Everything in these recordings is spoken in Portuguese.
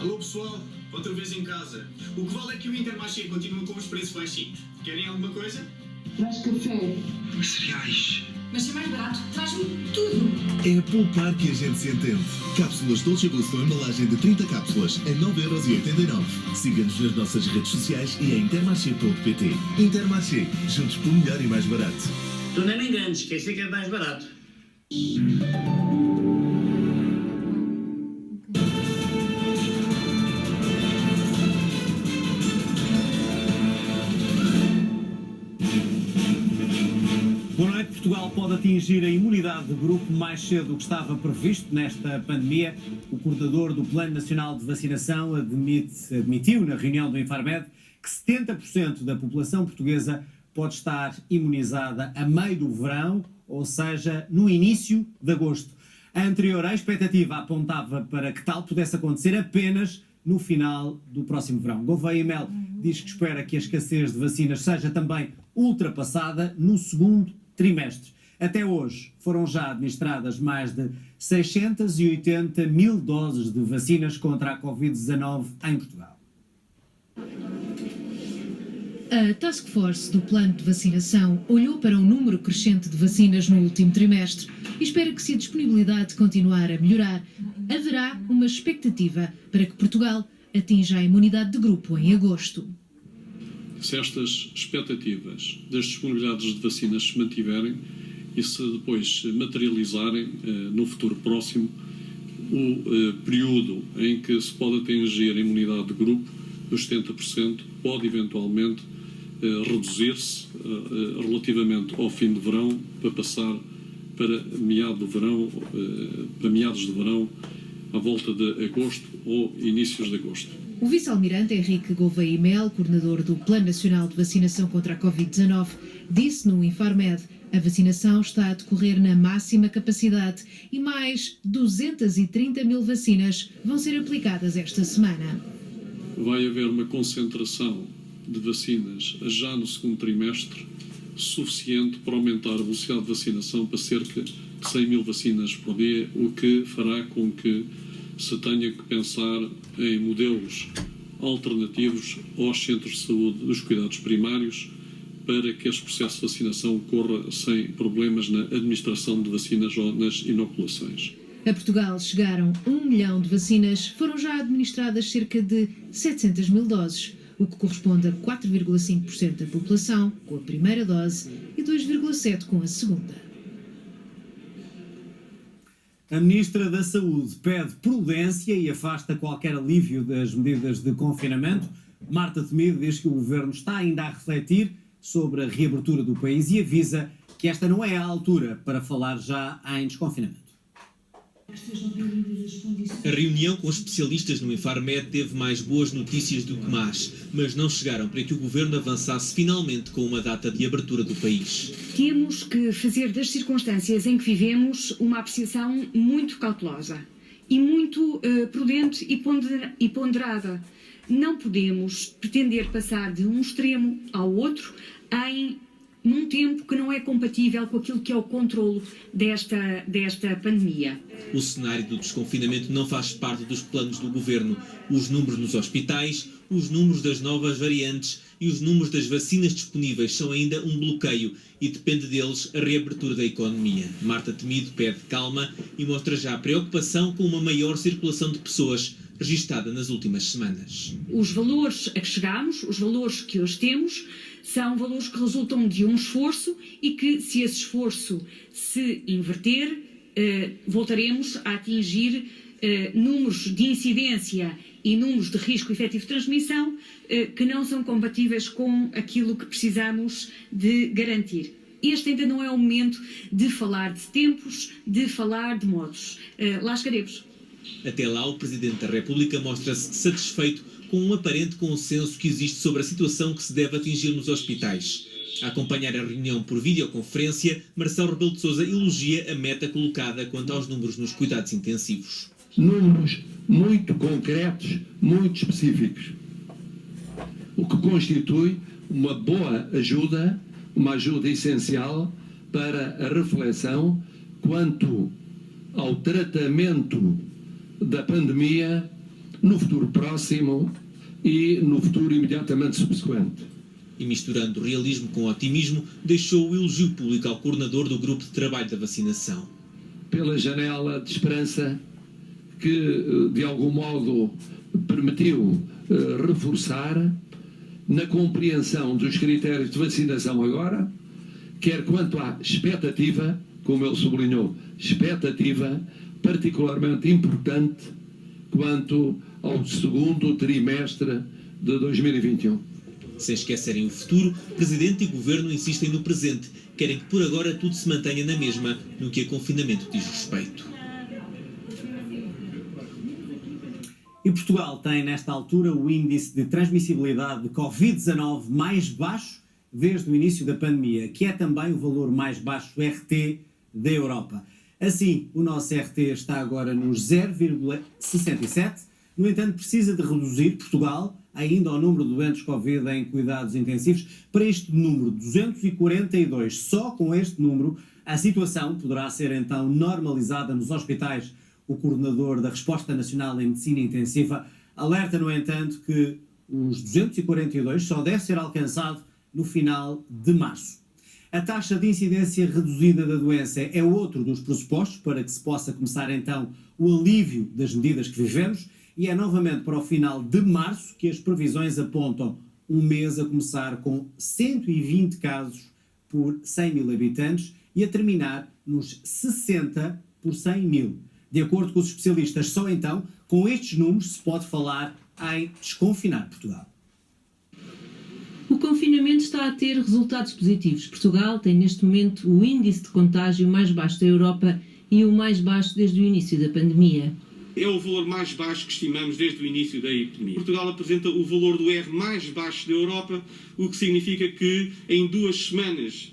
Alô pessoal, outra vez em casa. O que vale é que o Intermarché continua com os preços baixinhos. Querem alguma coisa? Traz café. Cereais. Mas se é mais barato, traz-me tudo. É poupar que a gente se entende. Cápsulas Dolce Gusto, embalagem de 30 cápsulas a 9,89€. Siga-nos nas nossas redes sociais e em intermarché.pt. Intermarché, juntos pelo melhor e mais barato. Tu nem me enganes, que esse é que é mais barato. Boa noite. Portugal pode atingir a imunidade de grupo mais cedo do que estava previsto nesta pandemia. O coordenador do Plano Nacional de Vacinação admitiu na reunião do Infarmed que 70% da população portuguesa pode estar imunizada a meio do verão, ou seja, no início de agosto. A anterior expectativa apontava para que tal pudesse acontecer apenas no final do próximo verão. Gouveia Mel diz que espera que a escassez de vacinas seja também ultrapassada no segundo trimestre. Até hoje foram já administradas mais de 680 mil doses de vacinas contra a Covid-19 em Portugal. A Task Force do Plano de Vacinação olhou para um número crescente de vacinas no último trimestre e espera que, se a disponibilidade continuar a melhorar, haverá uma expectativa para que Portugal atinja a imunidade de grupo em agosto. Se estas expectativas das disponibilidades de vacinas se mantiverem e se depois materializarem no futuro próximo, o período em que se pode atingir a imunidade de grupo dos 70% pode eventualmente reduzir-se relativamente ao fim do verão, para passar para meados de verão, à volta de agosto ou inícios de agosto. O vice-almirante Henrique Gouveia Mel, coordenador do Plano Nacional de Vacinação contra a Covid-19, disse no Infarmed: a vacinação está a decorrer na máxima capacidade e mais 230 mil vacinas vão ser aplicadas esta semana. Vai haver uma concentração de vacinas já no segundo trimestre suficiente para aumentar a velocidade de vacinação para cerca de 100 mil vacinas por dia, o que fará com que se tenha que pensar em modelos alternativos aos centros de saúde dos cuidados primários para que este processo de vacinação ocorra sem problemas na administração de vacinas ou nas inoculações. A Portugal chegaram 1 milhão de vacinas, foram já administradas cerca de 700 mil doses, o que corresponde a 4,5% da população com a primeira dose e 2,7% com a segunda. A Ministra da Saúde pede prudência e afasta qualquer alívio das medidas de confinamento. Marta Temido diz que o Governo está ainda a refletir sobre a reabertura do país e avisa que esta não é a altura para falar já em desconfinamento. A reunião com os especialistas no Infarmed teve mais boas notícias do que más, mas não chegaram para que o Governo avançasse finalmente com uma data de abertura do país. Temos que fazer das circunstâncias em que vivemos uma apreciação muito cautelosa e muito prudente e ponderada. Não podemos pretender passar de um extremo ao outro num tempo que não é compatível com aquilo que é o controlo desta pandemia. O cenário do desconfinamento não faz parte dos planos do Governo. Os números nos hospitais, os números das novas variantes e os números das vacinas disponíveis são ainda um bloqueio e depende deles a reabertura da economia. Marta Temido pede calma e mostra já preocupação com uma maior circulação de pessoas registada nas últimas semanas. Os valores a que chegamos, os valores que hoje temos, são valores que resultam de um esforço e que, se esse esforço se inverter, voltaremos a atingir números de incidência e números de risco efetivo de transmissão que não são compatíveis com aquilo que precisamos de garantir. Este ainda não é o momento de falar de tempos, de falar de modos. Lá chegaremos. Até lá, o Presidente da República mostra-se satisfeito com um aparente consenso que existe sobre a situação que se deve atingir nos hospitais. A acompanhar a reunião por videoconferência, Marcelo Rebelo de Sousa elogia a meta colocada quanto aos números nos cuidados intensivos. Números muito concretos, muito específicos, o que constitui uma boa ajuda, uma ajuda essencial para a reflexão quanto ao tratamento da pandemia no futuro próximo e no futuro imediatamente subsequente. E misturando realismo com otimismo, deixou o elogio público ao coordenador do grupo de trabalho da vacinação. Pela janela de esperança que, de algum modo, permitiu reforçar na compreensão dos critérios de vacinação agora, quer quanto à expectativa, como ele sublinhou, expectativa particularmente importante quanto ao segundo trimestre de 2021. Sem esquecerem o futuro, Presidente e Governo insistem no presente. Querem que por agora tudo se mantenha na mesma no que a confinamento diz respeito. E Portugal tem, nesta altura, o índice de transmissibilidade de Covid-19 mais baixo desde o início da pandemia, que é também o valor mais baixo RT da Europa. Assim, o nosso RT está agora nos 0,67. No entanto, precisa de reduzir Portugal ainda o número de doentes Covid em cuidados intensivos para este número, 242. Só com este número a situação poderá ser então normalizada nos hospitais. O coordenador da Resposta Nacional em Medicina Intensiva alerta, no entanto, que os 242 só deve ser alcançado no final de março. A taxa de incidência reduzida da doença é outro dos pressupostos para que se possa começar então o alívio das medidas que vivemos, e é novamente para o final de março que as previsões apontam um mês a começar com 120 casos por 100 mil habitantes e a terminar nos 60 por 100 mil. De acordo com os especialistas, só então, com estes números, se pode falar em desconfinar Portugal. O confinamento está a ter resultados positivos. Portugal tem neste momento o índice de contágio mais baixo da Europa e o mais baixo desde o início da pandemia. É o valor mais baixo que estimamos desde o início da epidemia. Portugal apresenta o valor do R mais baixo da Europa, o que significa que em 2 semanas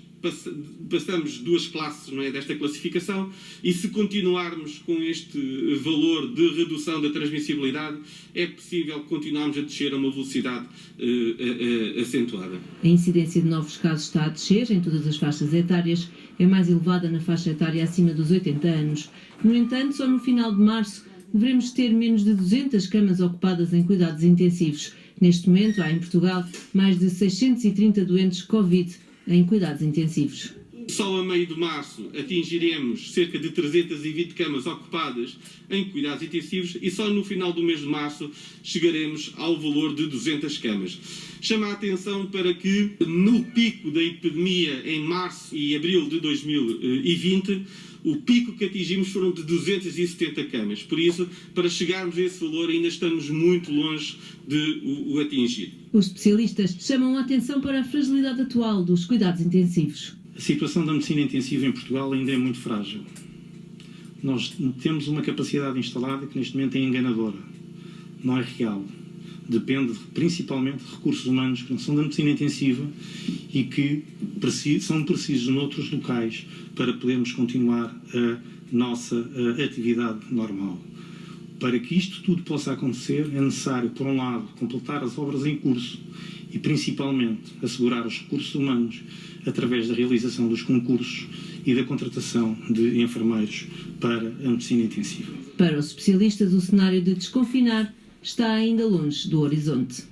passamos 2 classes, não é, desta classificação, e se continuarmos com este valor de redução da transmissibilidade, é possível continuarmos a descer a uma velocidade acentuada. A incidência de novos casos está a descer em todas as faixas etárias, é mais elevada na faixa etária acima dos 80 anos. No entanto, só no final de março devemos ter menos de 200 camas ocupadas em cuidados intensivos. Neste momento, há em Portugal mais de 630 doentes Covid em cuidados intensivos. Só a meio de março atingiremos cerca de 320 camas ocupadas em cuidados intensivos e só no final do mês de março chegaremos ao valor de 200 camas. Chama a atenção para que no pico da epidemia em março e abril de 2020, o pico que atingimos foram de 270 camas. Por isso, para chegarmos a esse valor, ainda estamos muito longe de o atingir. Os especialistas chamam a atenção para a fragilidade atual dos cuidados intensivos. A situação da medicina intensiva em Portugal ainda é muito frágil. Nós temos uma capacidade instalada que neste momento é enganadora. Não é real. Depende principalmente de recursos humanos que não são da medicina intensiva e que são precisos noutros locais para podermos continuar a nossa atividade normal. Para que isto tudo possa acontecer, é necessário, por um lado, completar as obras em curso e, principalmente, assegurar os recursos humanos através da realização dos concursos e da contratação de enfermeiros para a medicina intensiva. Para os especialistas, o cenário de desconfinar está ainda longe do horizonte.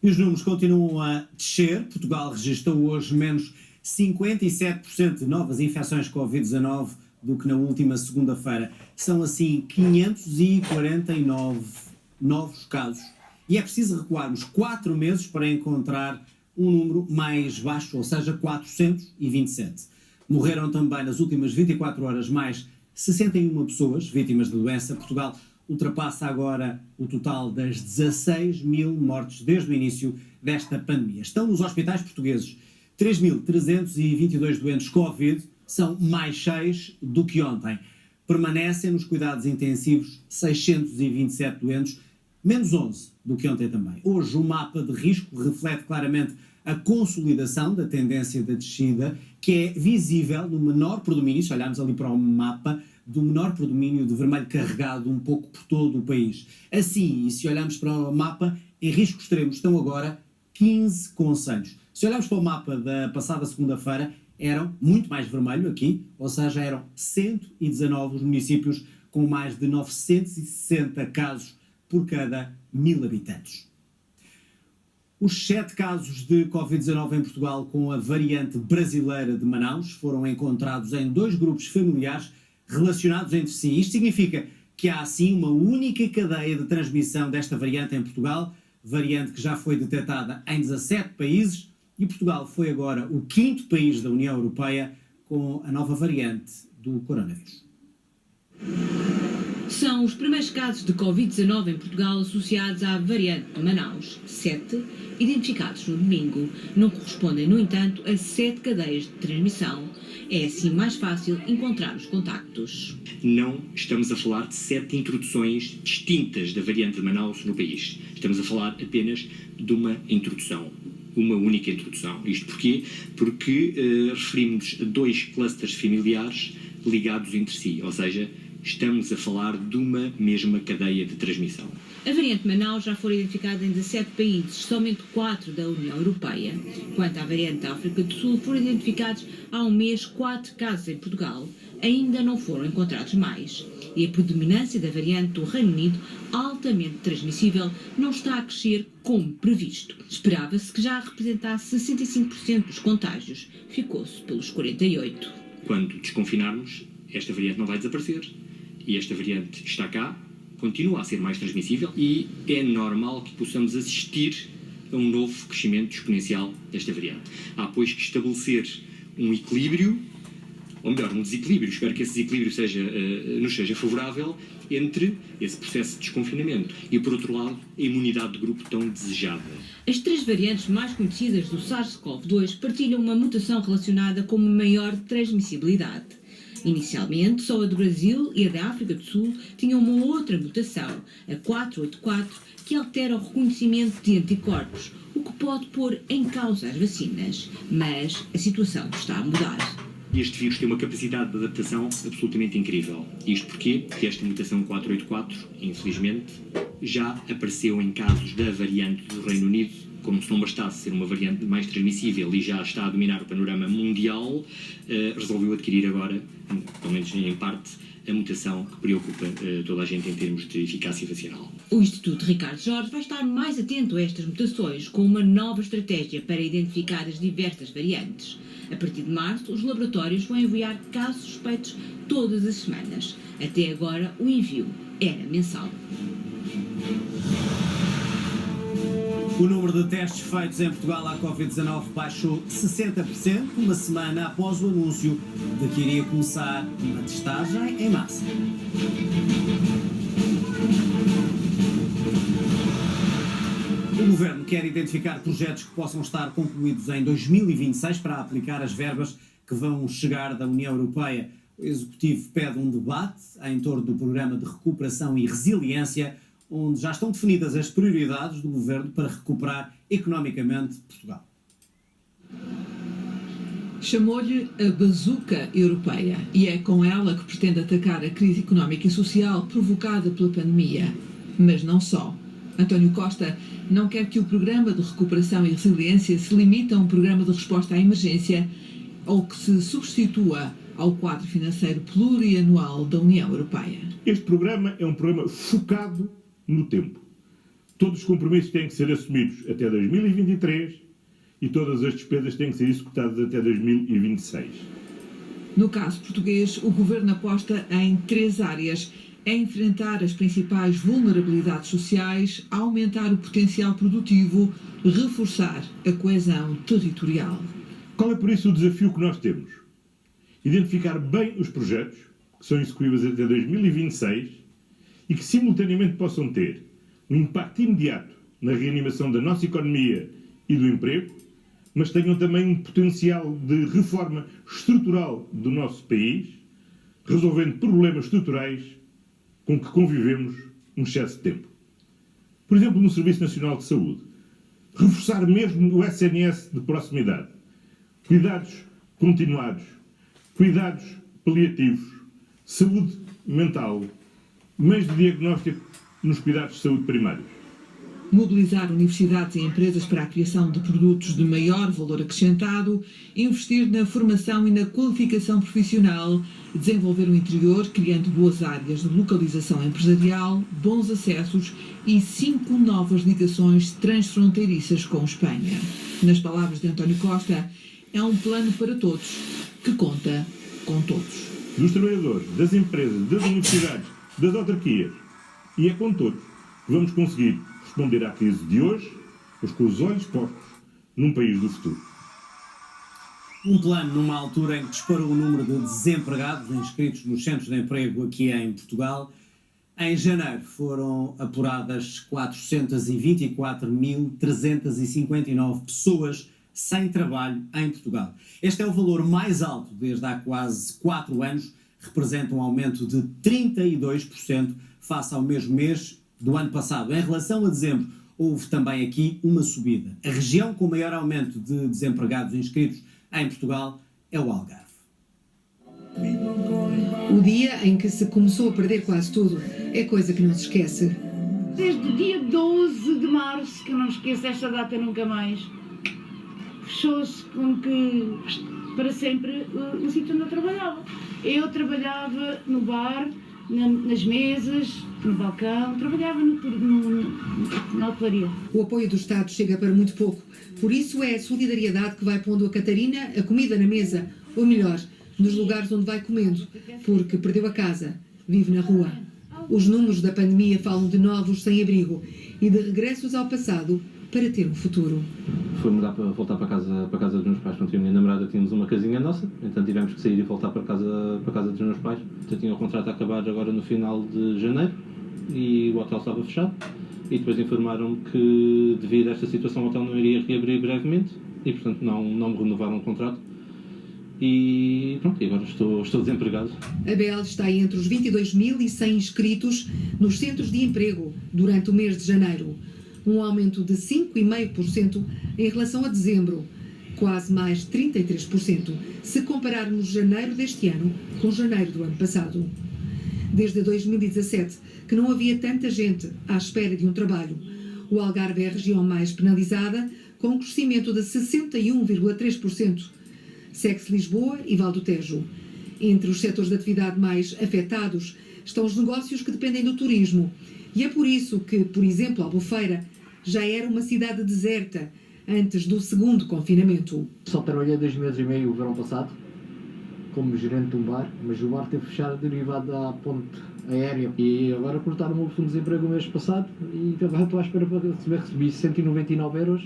E os números continuam a descer. Portugal registrou hoje menos 57% de novas infecções Covid-19 do que na última segunda-feira. São assim 549 novos casos. E é preciso recuarmos 4 meses para encontrar um número mais baixo, ou seja, 427. Morreram também nas últimas 24 horas mais 61 pessoas vítimas da doença. Portugal ultrapassa agora o total das 16 mil mortes desde o início desta pandemia. Estão nos hospitais portugueses 3.322 doentes Covid, são mais 6 do que ontem. Permanecem nos cuidados intensivos 627 doentes, menos 11 do que ontem também. Hoje o mapa de risco reflete claramente a consolidação da tendência da descida, que é visível no menor predomínio, se olharmos ali para o mapa, do menor predomínio de vermelho carregado um pouco por todo o país. Assim, e se olharmos para o mapa, em risco extremo estão agora 15 concelhos. Se olharmos para o mapa da passada segunda-feira, eram muito mais vermelho aqui, ou seja, eram 119 os municípios com com mais de 960 casos por cada 1000 habitantes. Os 7 casos de Covid-19 em Portugal com a variante brasileira de Manaus foram encontrados em 2 grupos familiares relacionados entre si. Isto significa que há, assim, uma única cadeia de transmissão desta variante em Portugal, variante que já foi detectada em 17 países, e Portugal foi agora o 5º país da União Europeia com a nova variante do coronavírus. São os primeiros casos de Covid-19 em Portugal associados à variante de Manaus. 7 identificados no domingo. Não correspondem, no entanto, a 7 cadeias de transmissão. É assim mais fácil encontrar os contactos. Não estamos a falar de 7 introduções distintas da variante de Manaus no país. Estamos a falar apenas de uma introdução. Uma única introdução. Isto porquê? Porque referimos a 2 clusters familiares ligados entre si, ou seja, estamos a falar de uma mesma cadeia de transmissão. A variante de Manaus já foi identificada em 17 países, somente 4 da União Europeia. Quanto à variante da África do Sul, foram identificados há um mês 4 casos em Portugal. Ainda não foram encontrados mais. E a predominância da variante do Reino Unido, altamente transmissível, não está a crescer como previsto. Esperava-se que já representasse 65% dos contágios. Ficou-se pelos 48%. Quando desconfinarmos, esta variante não vai desaparecer. E esta variante está cá, continua a ser mais transmissível e é normal que possamos assistir a um novo crescimento exponencial desta variante. Há, pois, que estabelecer um equilíbrio, ou melhor, um desequilíbrio, espero que esse desequilíbrio nos seja favorável, entre esse processo de desconfinamento e, por outro lado, a imunidade de grupo tão desejada. As 3 variantes mais conhecidas do SARS-CoV-2 partilham uma mutação relacionada com uma maior transmissibilidade. Inicialmente, só a do Brasil e a da África do Sul tinham uma outra mutação, a 484, que altera o reconhecimento de anticorpos, o que pode pôr em causa as vacinas. Mas a situação está a mudar. Este vírus tem uma capacidade de adaptação absolutamente incrível. Isto porquê? Porque esta mutação 484, infelizmente, já apareceu em casos da variante do Reino Unido. Como se não bastasse ser uma variante mais transmissível e já está a dominar o panorama mundial, resolveu adquirir agora, pelo menos em parte, a mutação que preocupa toda a gente em termos de eficácia vacinal. O Instituto Ricardo Jorge vai estar mais atento a estas mutações, com uma nova estratégia para identificar as diversas variantes. A partir de março, os laboratórios vão enviar casos suspeitos todas as semanas. Até agora, o envio era mensal. O número de testes feitos em Portugal à Covid-19 baixou 60%, uma semana após o anúncio de que iria começar uma testagem em massa. O Governo quer identificar projetos que possam estar concluídos em 2026 para aplicar as verbas que vão chegar da União Europeia. O Executivo pede um debate em torno do Programa de Recuperação e Resiliência, onde já estão definidas as prioridades do Governo para recuperar economicamente Portugal. Chamou-lhe a bazuca europeia e é com ela que pretende atacar a crise económica e social provocada pela pandemia. Mas não só. António Costa não quer que o Programa de Recuperação e Resiliência se limite a um programa de resposta à emergência ou que se substitua ao quadro financeiro plurianual da União Europeia. Este programa é um programa focado no tempo. Todos os compromissos têm que ser assumidos até 2023 e todas as despesas têm que ser executadas até 2026. No caso português, o Governo aposta em 3 áreas: enfrentar as principais vulnerabilidades sociais, aumentar o potencial produtivo, reforçar a coesão territorial. Qual é por isso o desafio que nós temos? Identificar bem os projetos que são execuíveis até 2026 e que simultaneamente possam ter um impacto imediato na reanimação da nossa economia e do emprego, mas tenham também um potencial de reforma estrutural do nosso país, resolvendo problemas estruturais com que convivemos um excesso de tempo. Por exemplo, no Serviço Nacional de Saúde, reforçar mesmo o SNS de proximidade, cuidados continuados, cuidados paliativos, saúde mental, meios de diagnóstico nos cuidados de saúde primários. mobilizar universidades e empresas para a criação de produtos de maior valor acrescentado, investir na formação e na qualificação profissional, desenvolver o interior, criando boas áreas de localização empresarial, bons acessos e 5 novas ligações transfronteiriças com Espanha. Nas palavras de António Costa, é um plano para todos, que conta com todos. Dos trabalhadores, das empresas, das universidades, das autarquias. E é com todos que vamos conseguir responder à crise de hoje, mas com os olhos postos num país do futuro. Um plano numa altura em que disparou o número de desempregados inscritos nos centros de emprego aqui em Portugal. Em janeiro foram apuradas 424.359 pessoas sem trabalho em Portugal. Este é o valor mais alto desde há quase 4 anos, representa um aumento de 32% face ao mesmo mês do ano passado. Em relação a dezembro, houve também aqui uma subida. A região com maior aumento de desempregados inscritos em Portugal é o Algarve. O dia em que se começou a perder quase tudo é coisa que não se esquece. Desde o dia 12 de março, que eu não esqueço esta data nunca mais, fechou-se com que, para sempre, o sítio onde eu trabalhava. Eu trabalhava no bar, nas mesas, no balcão, trabalhava na hotelaria. O apoio do Estado chega para muito pouco. Por isso é a solidariedade que vai pondo a Catarina a comida na mesa, ou melhor, nos lugares onde vai comendo, porque perdeu a casa, vive na rua. Os números da pandemia falam de novos sem-abrigo e de regressos ao passado para ter um futuro. Foi mudar para voltar para casa dos meus pais. Quando tinha a minha namorada, tínhamos uma casinha nossa, então tivemos que sair e voltar para casa dos meus pais. Eu tinha o contrato a acabar agora no final de janeiro e o hotel estava fechado. E depois informaram-me que, devido a esta situação, o hotel não iria reabrir brevemente e, portanto, não me renovaram o contrato. E pronto, agora estou desempregado. A Bel está entre os 22.100 inscritos nos centros de emprego durante o mês de janeiro. Um aumento de 5,5% em relação a dezembro, quase mais 33%, se compararmos janeiro deste ano com janeiro do ano passado. Desde 2017, que não havia tanta gente à espera de um trabalho. O Algarve é a região mais penalizada, com um crescimento de 61,3%. Segue-se Lisboa e Val do Tejo. Entre os setores de atividade mais afetados estão os negócios que dependem do turismo. E é por isso que, por exemplo, Albufeira já era uma cidade deserta antes do segundo confinamento. Só trabalhei 2 meses e meio o verão passado como gerente de um bar, mas o bar teve fechado derivado da ponte aérea e agora cortaram-me o fundo de desemprego o mês passado e agora estou à espera para recebi 199 euros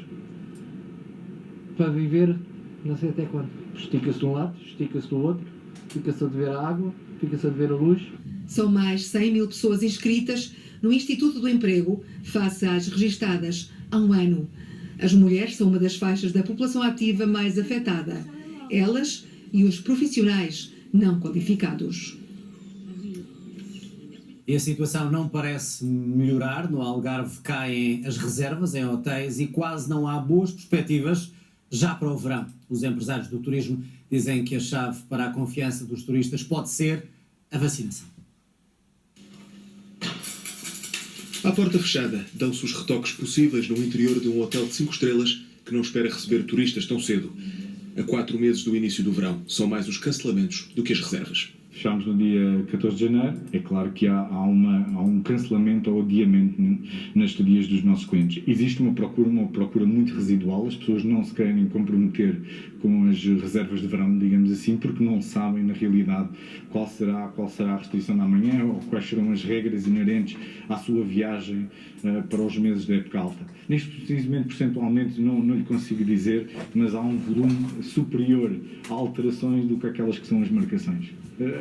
para viver não sei até quando. Estica-se de um lado, estica-se do outro, fica-se a dever a água, fica-se a dever a luz. São mais 100.000 pessoas inscritas no Instituto do Emprego, face às registadas há um ano. As mulheres são uma das faixas da população ativa mais afetada. Elas e os profissionais não qualificados. E a situação não parece melhorar. No Algarve caem as reservas em hotéis e quase não há boas perspectivas já para o verão. Os empresários do turismo dizem que a chave para a confiança dos turistas pode ser a vacinação. À porta fechada, dão-se os retoques possíveis no interior de um hotel de 5 estrelas que não espera receber turistas tão cedo. A 4 meses do início do verão, são mais os cancelamentos do que as reservas. Fechámos no dia 14 de janeiro. É claro que há um cancelamento ou adiamento nas estadias dos nossos clientes. Existe uma procura muito residual. As pessoas não se querem comprometer com as reservas de verão, digamos assim, porque não sabem, na realidade, qual será a restrição da manhã ou quais serão as regras inerentes à sua viagem para os meses da época alta. Neste precisamente, percentualmente, não lhe consigo dizer, mas há um volume superior a alterações do que aquelas que são as marcações.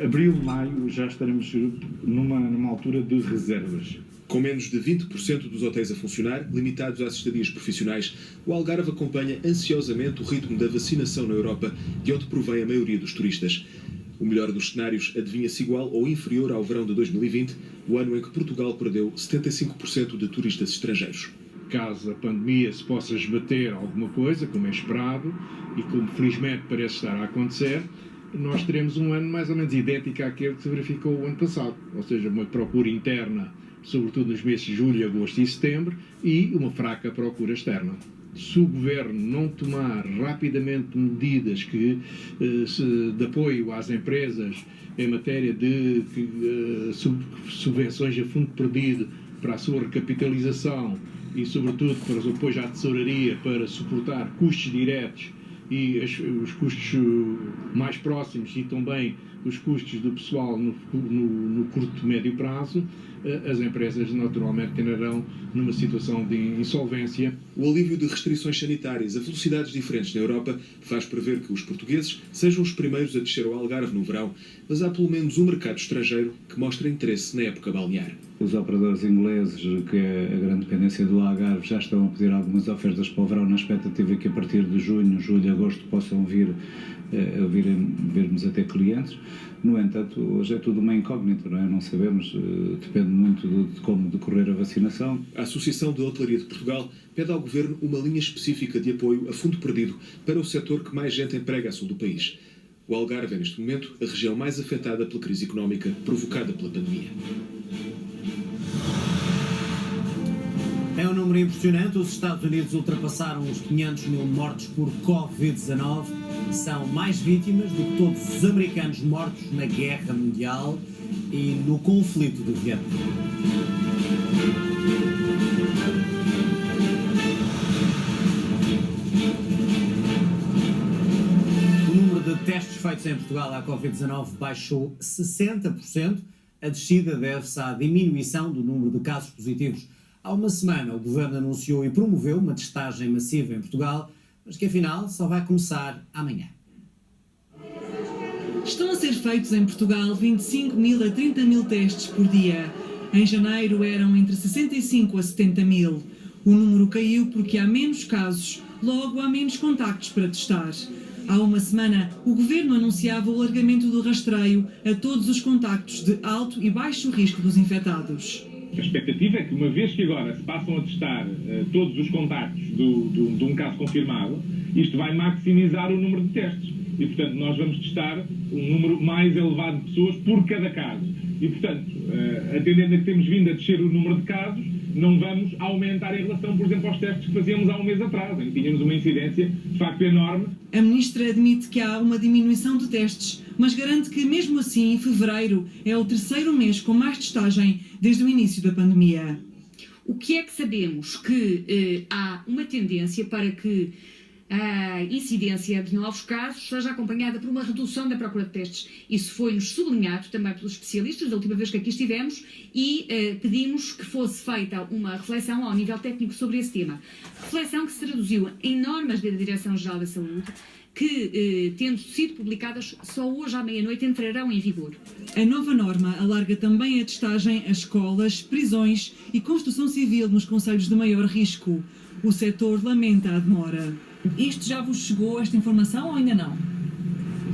Abril, maio, já estaremos numa altura de reservas. Com menos de 20% dos hotéis a funcionar, limitados às estadias profissionais, o Algarve acompanha ansiosamente o ritmo da vacinação na Europa, de onde provém a maioria dos turistas. O melhor dos cenários adivinha-se igual ou inferior ao verão de 2020, o ano em que Portugal perdeu 75% de turistas estrangeiros. Caso a pandemia se possa esbater alguma coisa, como é esperado, e como felizmente parece estar a acontecer, nós teremos um ano mais ou menos idêntico àquele que se verificou o ano passado, ou seja, uma procura interna sobretudo nos meses de julho, agosto e setembro, e uma fraca procura externa. Se o Governo não tomar rapidamente medidas de apoio às empresas em matéria de subvenções a fundo perdido para a sua recapitalização e, sobretudo, para os apoios à tesouraria para suportar custos diretos e os custos mais próximos e também os custos do pessoal no curto e médio prazo, as empresas naturalmente entrarão numa situação de insolvência. O alívio de restrições sanitárias a velocidades diferentes na Europa faz prever que os portugueses sejam os primeiros a descer ao Algarve no verão, mas há pelo menos um mercado estrangeiro que mostra interesse na época balnear. Os operadores ingleses, que é a grande dependência do Algarve, já estão a pedir algumas ofertas para o verão na expectativa que a partir de junho, julho e agosto possam virmos a ter clientes. No entanto, hoje é tudo uma incógnita, não é? Não sabemos, depende muito de como decorrer a vacinação. A Associação de Hotelaria de Portugal pede ao Governo uma linha específica de apoio a fundo perdido para o setor que mais gente emprega a sul do país. O Algarve é, neste momento, a região mais afetada pela crise económica provocada pela pandemia. É um número impressionante. Os Estados Unidos ultrapassaram os 500 mil mortos por Covid-19. São mais vítimas do que todos os americanos mortos na Guerra Mundial e no conflito do Vietnã. O número de testes feitos em Portugal à Covid-19 baixou 60%. A descida deve-se à diminuição do número de casos positivos. Há uma semana, o Governo anunciou e promoveu uma testagem massiva em Portugal, mas que afinal só vai começar amanhã. Estão a ser feitos em Portugal 25 mil a 30 mil testes por dia. Em janeiro eram entre 65 a 70 mil. O número caiu porque há menos casos, logo há menos contactos para testar. Há uma semana, o Governo anunciava o alargamento do rastreio a todos os contactos de alto e baixo risco dos infectados. A expectativa é que, uma vez que agora se passam a testar todos os contactos de um caso confirmado, isto vai maximizar o número de testes. E, portanto, nós vamos testar um número mais elevado de pessoas por cada caso. E, portanto, atendendo a que temos vindo a descer o número de casos, não vamos aumentar em relação, por exemplo, aos testes que fazíamos há um mês atrás, em que tínhamos uma incidência, de facto, enorme. A Ministra admite que há uma diminuição de testes, mas garante que, mesmo assim, em fevereiro é o terceiro mês com mais testagem desde o início da pandemia. O que é que sabemos? Que há uma tendência para que a incidência de novos casos seja acompanhada por uma redução da procura de testes. Isso foi-nos sublinhado também pelos especialistas da última vez que aqui estivemos e pedimos que fosse feita uma reflexão ao nível técnico sobre esse tema. Reflexão que se traduziu em normas da Direção-Geral da Saúde que, tendo sido publicadas, só hoje à meia-noite entrarão em vigor. A nova norma alarga também a testagem a escolas, prisões e construção civil nos concelhos de maior risco. O setor lamenta a demora. Isto já vos chegou, esta informação, ou ainda não?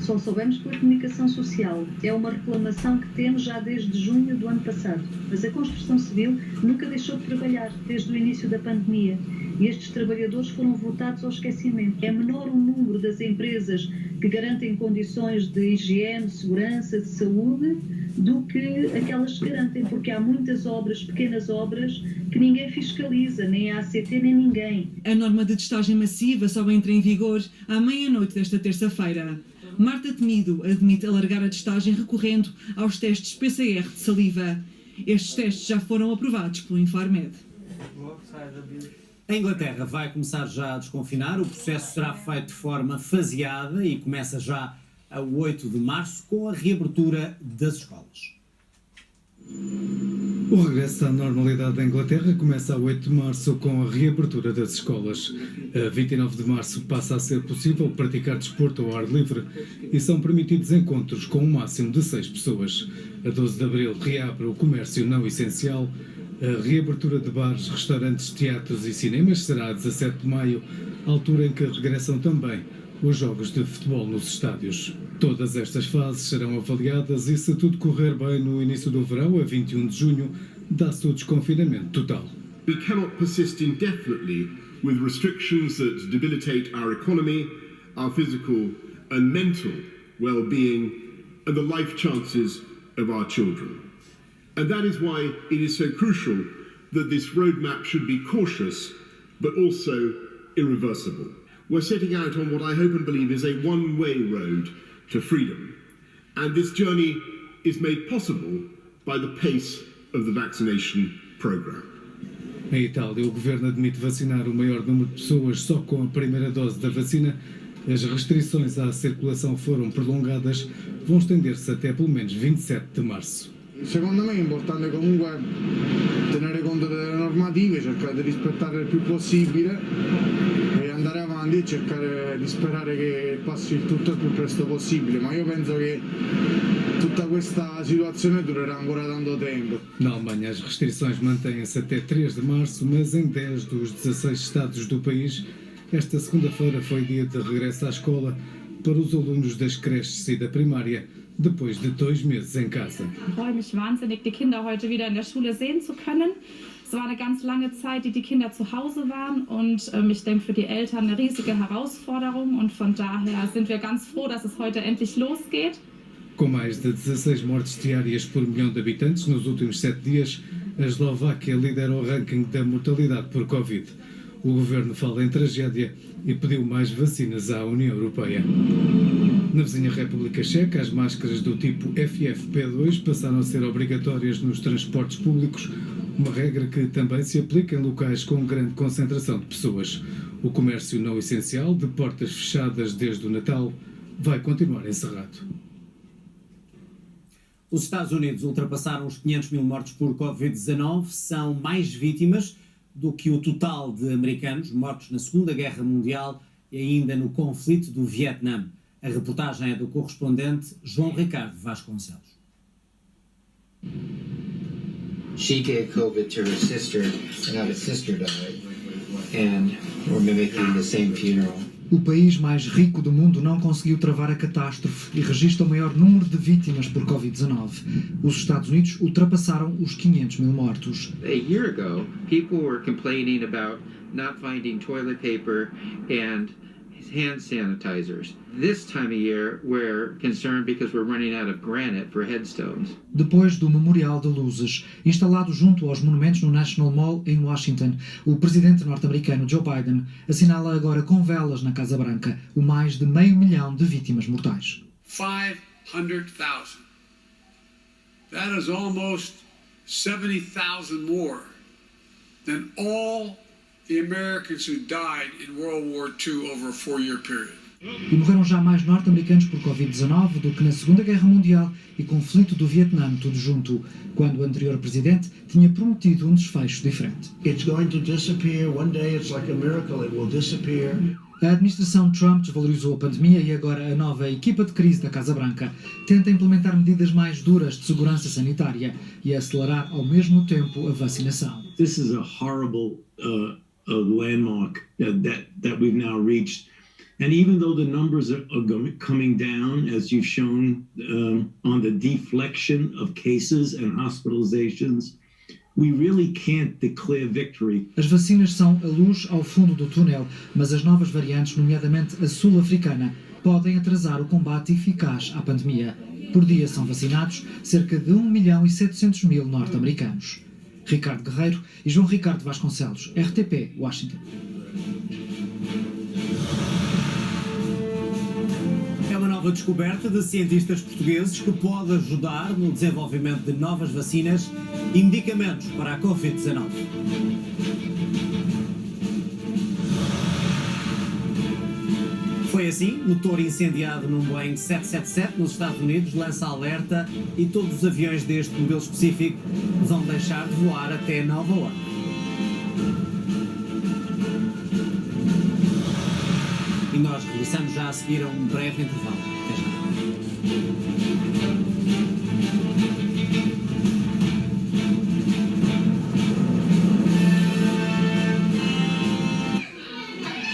Só soubemos pela comunicação social. É uma reclamação que temos já desde junho do ano passado. Mas a construção civil nunca deixou de trabalhar desde o início da pandemia. E estes trabalhadores foram votados ao esquecimento. É menor o número das empresas que garantem condições de higiene, segurança, de saúde, do que aquelas que garantem, porque há muitas obras, pequenas obras, que ninguém fiscaliza, nem a ACT, nem ninguém. A norma de testagem massiva só entra em vigor à meia-noite desta terça-feira. Marta Temido admite alargar a testagem recorrendo aos testes PCR de saliva. Estes testes já foram aprovados pelo Infarmed. A Inglaterra vai começar já a desconfinar. O processo será feito de forma faseada e começa já a 8 de março com a reabertura das escolas. O regresso à normalidade da Inglaterra começa a 8 de março com a reabertura das escolas. A 29 de março passa a ser possível praticar desporto ao ar livre e são permitidos encontros com um máximo de 6 pessoas. A 12 de abril reabre o comércio não essencial. A reabertura de bares, restaurantes, teatros e cinemas será a 17 de maio, altura em que regressam também os jogos de futebol nos estádios. Todas estas fases serão avaliadas e, se tudo correr bem no início do verão, a 21 de junho, dá-se o desconfinamento total. We cannot persist indefinitely with restrictions that debilitate our economy, our physical and mental well-being and the life chances of our children. And that is why it is so crucial that this roadmap should be cautious, but also irreversible. We're setting out on what I hope and believe is a one-way road to freedom. And this journey is made possible by the pace of the vaccination program. Em Itália, o governo admite vacinar o maior número de pessoas só com a primeira dose da vacina. As restrições à circulação foram prolongadas, vão estender-se até pelo menos 27 de março. Secondo me è importante comunque tenere conto delle normative, cercare di rispettare il più possibile e andare avanti e cercare di sperare che passi il tutto il più presto possibile, ma io penso che tutta questa situazione durerà ancora tanto tempo. Na Alemanha, as restrições mantêm-se até 3 de março, mas em 10 dos 16 estados do país, esta segunda-feira foi dia de regresso à escola para os alunos das creches e da primária, depois de 2 meses em casa. Ich freue mich wahnsinnig, die Kinder heute wieder in der Schule sehen zu können. Es war eine ganz lange Zeit, die Kinder zu Hause waren und ich denke für die Eltern eine riesige Herausforderung und von daher sind wir ganz froh, dass es heute endlich losgeht. Com mais de 16 mortes diárias por milhão de habitantes nos últimos 7 dias, a Eslováquia lidera o ranking da mortalidade por Covid. O governo fala em tragédia e pediu mais vacinas à União Europeia. Na vizinha República Checa, as máscaras do tipo FFP2 passaram a ser obrigatórias nos transportes públicos, uma regra que também se aplica em locais com grande concentração de pessoas. O comércio não essencial, de portas fechadas desde o Natal, vai continuar encerrado. Os Estados Unidos ultrapassaram os 500 mil mortos por Covid-19, são mais vítimas do que o total de americanos mortos na Segunda Guerra Mundial e ainda no conflito do Vietnã. A reportagem é do correspondente João Ricardo Vasconcelos. She gave COVID to her sister, and now his sister died, and we're mimicking the same funeral. O país mais rico do mundo não conseguiu travar a catástrofe e registra o maior número de vítimas por Covid-19. Os Estados Unidos ultrapassaram os 500 mil mortos. A year ago, people were complaining about not finding toilet paper and hand sanitizers. This time of year, we're concerned because we're running out of granite for headstones. Depois do Memorial de Luzes, instalado junto aos monumentos no National Mall em Washington, o presidente norte-americano Joe Biden assinala agora com velas na Casa Branca o mais de 500 mil de vítimas mortais. 500,000. That is almost 70,000 more than all the Americans who died in World War II over a 4-year period. E morreram já mais norte-americanos por Covid-19 do que na Segunda Guerra Mundial e conflito do Vietnã, tudo junto, quando o anterior presidente tinha prometido um desfecho diferente. It's going to disappear. One day it's like a miracle, it will disappear. A administração Trump desvalorizou a pandemia e agora a nova equipa de crise da Casa Branca tenta implementar medidas mais duras de segurança sanitária e acelerar ao mesmo tempo a vacinação. This is a horrible landmark that we've now reached. And even though the numbers are coming down, as you've shown on the deflection of cases and hospitalizations, we really can't declare victory. As vacinas são a luz ao fundo do túnel, mas as novas variantes, nomeadamente a sul-africana, podem atrasar o combate eficaz à pandemia. Por dia são vacinados cerca de 1.700.000 norte-americanos. Ricardo Guerreiro e João Ricardo Vasconcelos, RTP, Washington. É uma nova descoberta de cientistas portugueses que pode ajudar no desenvolvimento de novas vacinas e medicamentos para a Covid-19. Foi assim, motor incendiado num Boeing 777 nos Estados Unidos lança alerta e todos os aviões deste modelo específico vão deixar de voar até nova ordem. E nós regressamos já a seguir a um breve intervalo. Até já.